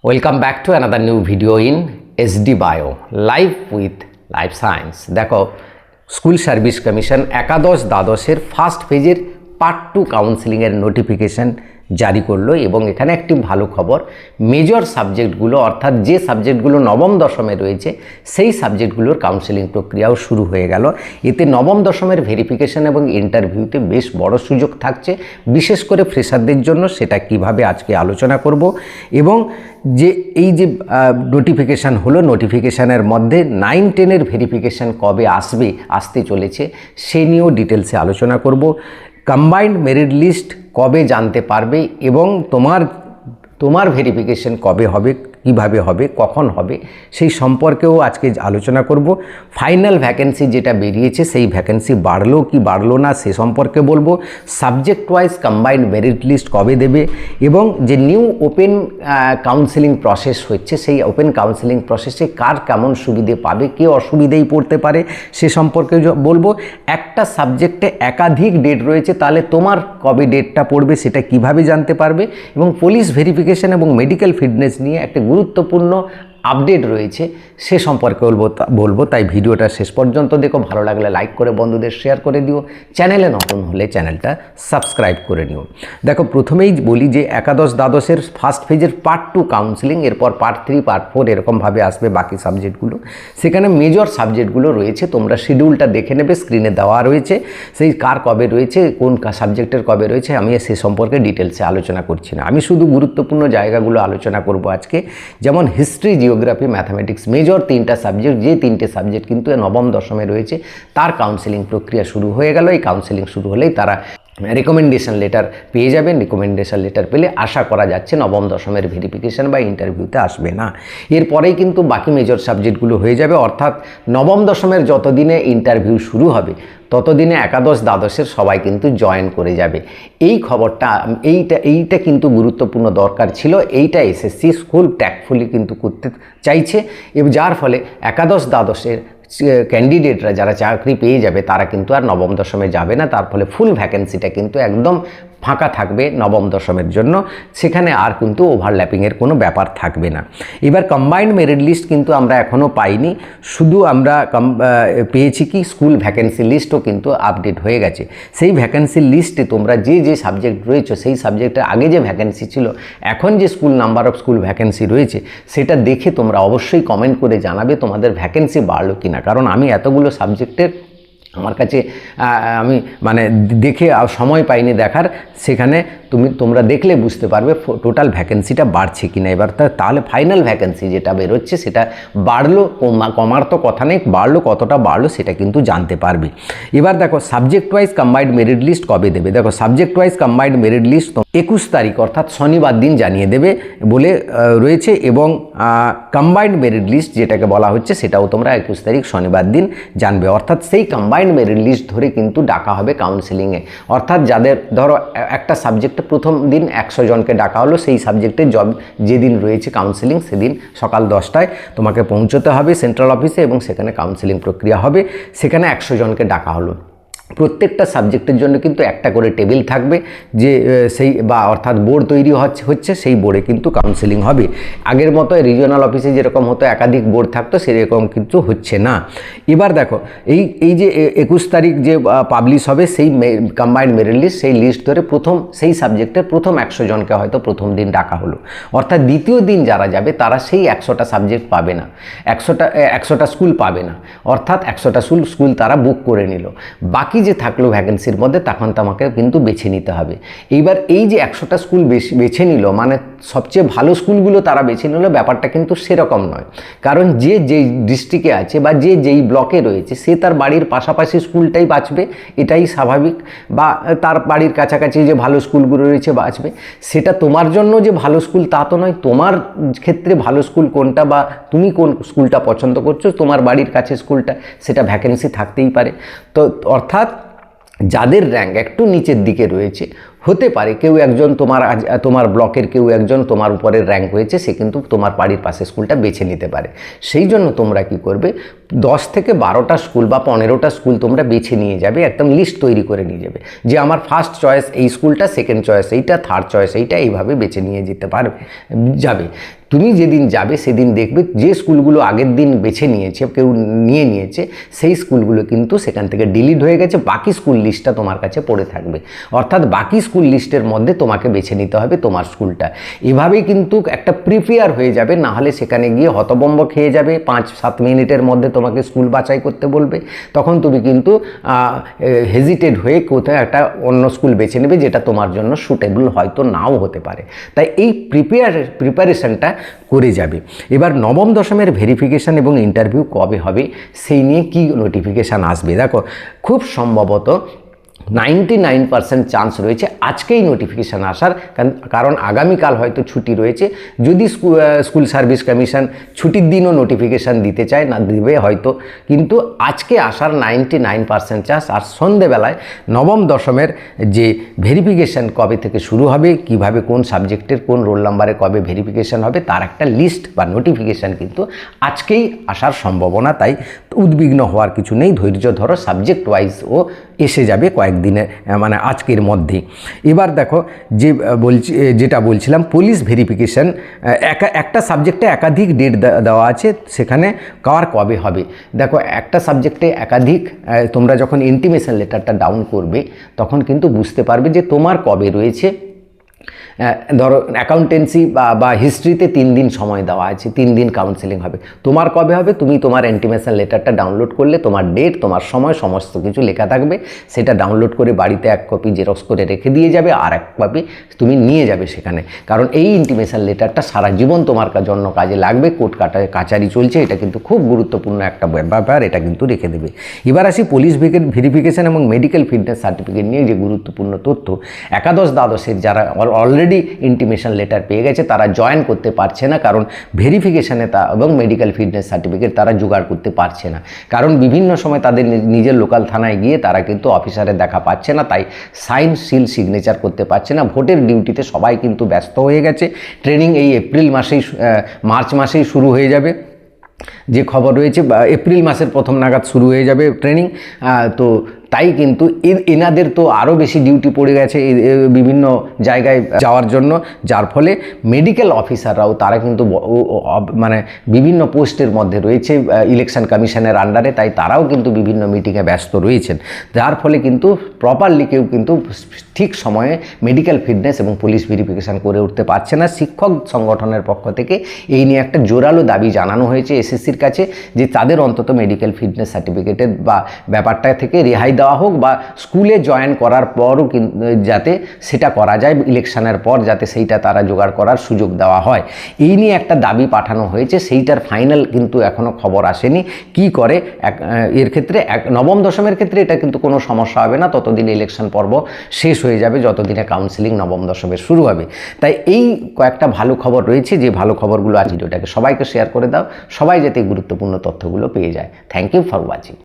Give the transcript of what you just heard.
Welcome back to another new video in SD bio live with life science. দেখো, school service commission একাদশ দ্বাদশের first ফেজের part 2 কাউন্সিলিংয়ের notification জারি করলো এবং এখানে একটি ভালো খবর, মেজর সাবজেক্টগুলো অর্থাৎ যে সাবজেক্টগুলো নবম দশমে রয়েছে সেই সাবজেক্টগুলোর কাউন্সিলিং প্রক্রিয়াও শুরু হয়ে গেল। এতে নবম দশমের ভেরিফিকেশান এবং ইন্টারভিউতে বেশ বড় সুযোগ থাকছে, বিশেষ করে ফ্রেশারদের জন্য। সেটা কিভাবে আজকে আলোচনা করব এবং যে এই যে নোটিফিকেশান হলো, নোটিফিকেশানের মধ্যে 9-10-এর ভেরিফিকেশান কবে আসতে চলেছে সে নিয়েও ডিটেলসে আলোচনা করব। কম্বাইন্ড মেরিট লিস্ট কবে জানতে পারবে এবং তোমার ভেরিফিকেশন কবে হবে, কিভাবে হবে, কখন হবে সেই সম্পর্কেও আজকে আলোচনা করব। ফাইনাল ভ্যাকেন্সি যেটা বেরিয়েছে সেই ভ্যাকেন্সি বাড়লো কি বাড়লো না সে সম্পর্কে বলবো। Subject wise combined merit list কবে দেবে এবং যে নিউ ওপেন কাউন্সিলিং প্রসেস হচ্ছে সেই ওপেন কাউন্সিলিং প্রসেসে কার কেমন সুবিধে পাবে, কে অসুবিধেই পড়তে পারে সে সম্পর্কে বলবো। একটা সাবজেক্টে একাধিক ডেট রয়েছে, তাহলে তোমার কবে ডেটটা পড়বে সেটা কিভাবে জানতে পারবে এবং পুলিশ ভেরিফিকেশন এবং মেডিকেল ফিটনেস নিয়ে একটা গুরুত্বপূর্ণ আপডেট রয়েছে সে সম্পর্কে বলবো। তাই ভিডিওটা শেষ পর্যন্ত দেখো, ভালো লাগলে লাইক করে বন্ধুদের শেয়ার করে দিও, চ্যানেলে নতুন হলে চ্যানেলটা সাবস্ক্রাইব করে নিও। দেখো, প্রথমেই বলি যে একাদশ দ্বাদশের ফার্স্ট ফেজের পার্ট 2 কাউন্সিলিং, এরপর পার্ট 3 পার্ট 4 এরকমভাবে আসবে বাকি সাবজেক্টগুলো। সেখানে মেজর সাবজেক্টগুলো রয়েছে, তোমরা শিডিউলটা দেখে নেবে, স্ক্রিনে দেওয়া রয়েছে। সেই কার কবে রয়েছে, কোন সাবজেক্টের কবে রয়েছে আমি সে সম্পর্কে ডিটেলসে আলোচনা করছি না। আমি শুধু গুরুত্বপূর্ণ জায়গাগুলো আলোচনা করব আজকে, যেমন হিস্ট্রি, জিওগ্রাফি, ম্যাথামেটিক্স, মেজর 3টা সাবজেক্ট। যে 3টে সাবজেক্ট কিন্তু নবম দশমে রয়েছে তার কাউন্সিলিং প্রক্রিয়া শুরু হয়ে গেল। এই কাউন্সিলিং শুরু হলেই তারা রেকমেন্ডেশন লেটার পেয়ে যাবেন। রেকমেন্ডেশন লেটার পেলে আশা করা যাচ্ছে নবম দশমের ভেরিফিকেশান বা ইন্টারভিউতে আসবে না। এরপরেই কিন্তু বাকি মেজর সাবজেক্টগুলো হয়ে যাবে, অর্থাৎ নবম দশমের যতদিনে ইন্টারভিউ শুরু হবে ততদিনে একাদশ দ্বাদশের সবাই কিন্তু জয়েন করে যাবে। এই খবরটা এইটা কিন্তু গুরুত্বপূর্ণ দরকার ছিল। এইটা এসএসসি স্কুল ট্যাক্টফুলি কিন্তু করতে চাইছে এবং যার ফলে একাদশ দ্বাদশের ক্যান্ডিডেটরা যারা চাকরি পেয়ে যাবে তারা কিন্তু আর নবম দশমে যাবে না। তার ফলে ফুল ভ্যাকেন্সিটা কিন্তু একদম ফাঁকা থাকবে নবম দশমের জন্য, সেখানে আর কিন্তু ওভারল্যাপিংয়ের কোনো ব্যাপার থাকবে না। এবার কম্বাইন্ড মেরিট লিস্ট কিন্তু আমরা এখনও পাইনি, শুধু আমরা পেয়েছি কি স্কুল ভ্যাকেন্সি লিস্টও কিন্তু আপডেট হয়ে গেছে। সেই ভ্যাকেন্সি লিস্টে তোমরা যে সাবজেক্ট রয়েছে সেই সাবজেক্টে আগে যে ভ্যাকেন্সি ছিল, এখন যে নাম্বার অফ স্কুল ভ্যাকেন্সি রয়েছে সেটা দেখে তোমরা অবশ্যই কমেন্ট করে জানাবে তোমাদের ভ্যাকেন্সি বাড়লো কি না। কারণ আমি এতগুলো সাবজেক্টের আমার কাছে আমি দেখে সময় পাইনি দেখার, সেখানে তোমরা দেখলে বুঝতে পারবে টোটাল ভ্যাকেন্সিটা বাড়ছে কিনা। এবার তাহলে ফাইনাল ভ্যাকেন্সি যেটা বেরোচ্ছে সেটা বাড়লো, কমার তো কথা নেই, বাড়লো কতটা বাড়লো সেটা কিন্তু জানতে পারবে। এবার দেখো, subject wise combined merit list কবে দেবে। দেখো, subject wise combined merit list 21 তারিখ অর্থাৎ শনিবার দিন জানিয়ে দেবে বলে রয়েছে এবং কম্বাইন্ড মেরিট লিস্ট যেটাকে বলা হচ্ছে সেটাও তোমরা 21 তারিখ শনিবার দিন জানবে। অর্থাৎ সেই কম্বাইন্ড মেরিট লিস্ট ধরে কিন্তু ডাকা হবে কাউন্সিলিংয়ে। অর্থাৎ যাদের ধরো একটা সাবজেক্টে প্রথম দিন 100 জনকে ডাকা হলো, সেই সাবজেক্টে যেদিন রয়েছে কাউন্সিলিং সেদিন সকাল 10টায় তোমাকে পৌঁছতে হবে সেন্ট্রাল অফিসে এবং সেখানে কাউন্সিলিং প্রক্রিয়া হবে। সেখানে 100 জনকে ডাকা হলো। প্রত্যেকটা সাবজেক্টের জন্য কিন্তু একটা করে টেবিল থাকবে, যে অর্থাৎ বোর্ড তৈরি হচ্ছে সেই বোর্ডে কিন্তু কাউন্সিলিং হবে। আগের মতো রিজিওনাল অফিসে যেরকম হতো একাধিক বোর্ড থাকতো সেরকম কিন্তু হচ্ছে না। এবার দেখো, এই যে 21 তারিখ যে পাবলিশ হবে সেই কম্বাইন্ড মেরিট লিস্ট, সেই লিস্ট ধরে সেই সাবজেক্টের প্রথম 100 জনকে হয়তো প্রথম দিন ডাকা হলো। অর্থাৎ দ্বিতীয় দিন যারা যাবে তারা সেই 100টা সাবজেক্ট পাবে না, 100টা স্কুল পাবে না, অর্থাৎ 100টা স্কুল তারা বুক করে নিল। বাকি যে থাকলো ভ্যাকেন্সির মধ্যে তখন তোমাকে কিন্তু বেছে নিতে হবে। এইবার এই যে 100টা স্কুল বেছে নিল সবচেয়ে ভালো স্কুলগুলো তারা বেছে নিল, ব্যাপারটা কিন্তু সেরকম নয়। কারণ যেই ডিস্ট্রিক্টে আছে বা যেই ব্লকে রয়েছে সে তার বাড়ির পাশাপাশি স্কুলটাই বাঁচবে, এটাই স্বাভাবিক, বা তার বাড়ির কাছাকাছি যে ভালো স্কুলগুলো রয়েছে বাঁচবে। সেটা তোমার জন্য যে ভালো স্কুল তা তো নয়, তোমার ক্ষেত্রে ভালো স্কুল কোনটা বা তুমি কোন স্কুলটা পছন্দ করছো, তোমার বাড়ির কাছে স্কুলটা, সেটা ভ্যাকেন্সি থাকতেই পারে। তো অর্থাৎ যাদের র্যাঙ্ক একটু নিচের দিকে রয়েছে, হতে পারে কেউ একজন তোমার ব্লকের কেউ একজন তোমার উপরের র্যাঙ্ক হয়েছে, সে কিন্তু তোমার বাড়ির পাশে স্কুলটা বেছে নিতে পারে। সেই জন্য তোমরা কি করবে, 10 থেকে 12টা স্কুল বা 15টা স্কুল তোমরা বেছে নিয়ে যাবে, একদম লিস্ট তৈরি করে নিয়ে যাবে যে আমার ফার্স্ট চয়েস এই স্কুলটা, সেকেন্ড চয়েস এইটা, থার্ড চয়েস এইটা, এইভাবে বেছে নিয়ে যাবে। তুমি যেদিন যাবে সেদিন দেখবে যে স্কুলগুলো আগের দিন বেছে নিয়েছে, কেউ নিয়েছে, সেই স্কুলগুলো কিন্তু সেখান থেকে ডিলিট হয়ে গেছে, বাকি স্কুল লিস্টটা তোমার কাছে পড়ে থাকবে। অর্থাৎ বাকি স্কুল লিস্টের মধ্যে তোমাকে বেছে নিতে হবে তোমার স্কুলটা। এভাবেই কিন্তু একটা প্রিপেয়ার হয়ে যাবে, না হলে সেখানে গিয়ে হতবম্ব খেয়ে যাবে। 5-7 মিনিটের মধ্যে তোমাকে স্কুল বাছাই করতে বলবে, তখন তুমি কিন্তু হেজিটেড হয়ে কোথাও একটা অন্য স্কুল বেছে নেবে যেটা তোমার জন্য সুটেবল হয়তো নাও হতে পারে। তাই এই প্রিপারেশনটা করে যাবে। এবার নবম দশমের ভেরিফিকেশান এবং ইন্টারভিউ কবে হবে সেই নিয়ে কি নোটিফিকেশান আসবে, দেখো খুব সম্ভবত 99% চান্স রয়েছে আজকেই নোটিফিকেশান আসার, কারণ আগামীকাল হয়তো ছুটি রয়েছে। যদি স্কুল সার্ভিস কমিশন ছুটির দিনও নোটিফিকেশান দিতে চায়, না দেবে হয়তো, কিন্তু আজকে আসার 99% চান্স। আর সন্ধেবেলায় নবম দশমের যে ভেরিফিকেশান কবে থেকে শুরু হবে, কিভাবে কোন সাবজেক্টের কোন রোল নাম্বারে কবে ভেরিফিকেশান হবে তার একটা লিস্ট বা নোটিফিকেশান কিন্তু আজকেই আসার সম্ভাবনা। তাই উদ্বিগ্ন হওয়ার কিছু নেই, ধৈর্য ধরো, সাবজেক্ট ওয়াইজ ও এসে যাবে কয়েকদিনে, মানে আজকের মধ্যেই। এবার দেখো যেটা বলছিলাম, পুলিশ ভেরিফিকেশান একটা সাবজেক্টে একাধিক ডেট দেওয়া আছে, সেখানে কবে হবে। দেখো একটা সাবজেক্টে একাধিক, তোমরা যখন ইন্টিমেশন লেটারটা ডাউন করবে তখন কিন্তু বুঝতে পারবে যে তোমার কবে রয়েছে। ধরো অ্যাকাউন্টেন্সি বা হিস্ট্রিতে 3 দিন সময় দেওয়া আছে, 3 দিন কাউন্সেলিং হবে। তোমার কবে হবে, তুমি তোমার ইন্টিমেশন লেটারটা ডাউনলোড করলে তোমার ডেট, তোমার সময়, সমস্ত কিছু লেখা থাকবে। সেটা ডাউনলোড করে বাড়িতে 1 কপি জেরক্স করে রেখে দিয়ে যাবে, আর 1 কপি তুমি নিয়ে যাবে সেখানে। কারণ এই ইন্টিমেশন লেটারটা সারা জীবন তোমার জন্য কাজে লাগবে। কোর্ট কাচারি চলছে, এটা কিন্তু খুব গুরুত্বপূর্ণ একটা ব্যাপার, এটা কিন্তু রেখে দেবে। এবার আসি পুলিশ ভেরিফিকেশান এবং মেডিকেল ফিটনেস সার্টিফিকেট নিয়ে যে গুরুত্বপূর্ণ তথ্য। একাদশ দ্বাদশের যারা অলরেডি ইন্টিমেশন লেটার পেয়ে গেছে তারা জয়েন করতে পারছে না, কারণ ভেরিফিকেশানে এবং মেডিকেল ফিটনেস সার্টিফিকেট তারা জোগাড় করতে পারছে না। কারণ বিভিন্ন সময় তাদের নিজের লোকাল থানায় গিয়ে তারা কিন্তু অফিসারের দেখা পাচ্ছে না, তাই সাইন সিল সিগনেচার করতে পারছে না। ভোটের ডিউটিতে সবাই কিন্তু ব্যস্ত হয়ে গেছে। ট্রেনিং এই মার্চ মাসেই শুরু হয়ে যাবে, যে খবর রয়েছে, এপ্রিল মাসের প্রথম নাগাদ শুরু হয়ে যাবে ট্রেনিং। তো তাই কিন্তু এনাদের তো আরও বেশি ডিউটি পড়ে গেছে বিভিন্ন জায়গায় যাওয়ার জন্য, যার ফলে মেডিকেল অফিসাররাও তারা কিন্তু মানে বিভিন্ন পোস্টের মধ্যে রয়েছে ইলেকশন কমিশনের আন্ডারে, তাই তারাও কিন্তু বিভিন্ন মিটিংয়ে ব্যস্ত রয়েছেন। যার ফলে কিন্তু প্রপারলি কেউ কিন্তু ঠিক সময়ে মেডিকেল ফিটনেস এবং পুলিশ ভেরিফিকেশান করে উঠতে পারছে না। শিক্ষক সংগঠনের পক্ষ থেকে এই নিয়ে একটা জোরালো দাবি জানানো হয়েছে এসএসসির কাছে, যে তাদের অন্তত মেডিকেল ফিটনেস সার্টিফিকেটের বা ব্যাপারটা থেকে রেহাই দেওয়া হোক, বা স্কুলে জয়েন করার পরও যাতে সেটা করা যায়, ইলেকশনের পর যাতে সেইটা তারা জোগাড় করার সুযোগ দেওয়া হয়। এই নিয়ে একটা দাবি পাঠানো হয়েছে, সেইটার ফাইনাল কিন্তু এখনও খবর আসেনি কি করে। এর ক্ষেত্রে নবম দশমের ক্ষেত্রে এটা কিন্তু কোনো সমস্যা হবে না, ততদিন ইলেকশন পর্ব শেষ হয়ে যাবে যতদিনে কাউন্সিলিং নবম দশমের শুরু হবে। তাই এই কয়েকটা ভালো খবর রয়েছে, যে ভালো খবরগুলো আজ ভিডিওটাকে সবাইকে শেয়ার করে দাও, সবাই যাতে গুরুত্বপূর্ণ তথ্যগুলো পেয়ে যায়। Thank you for watching.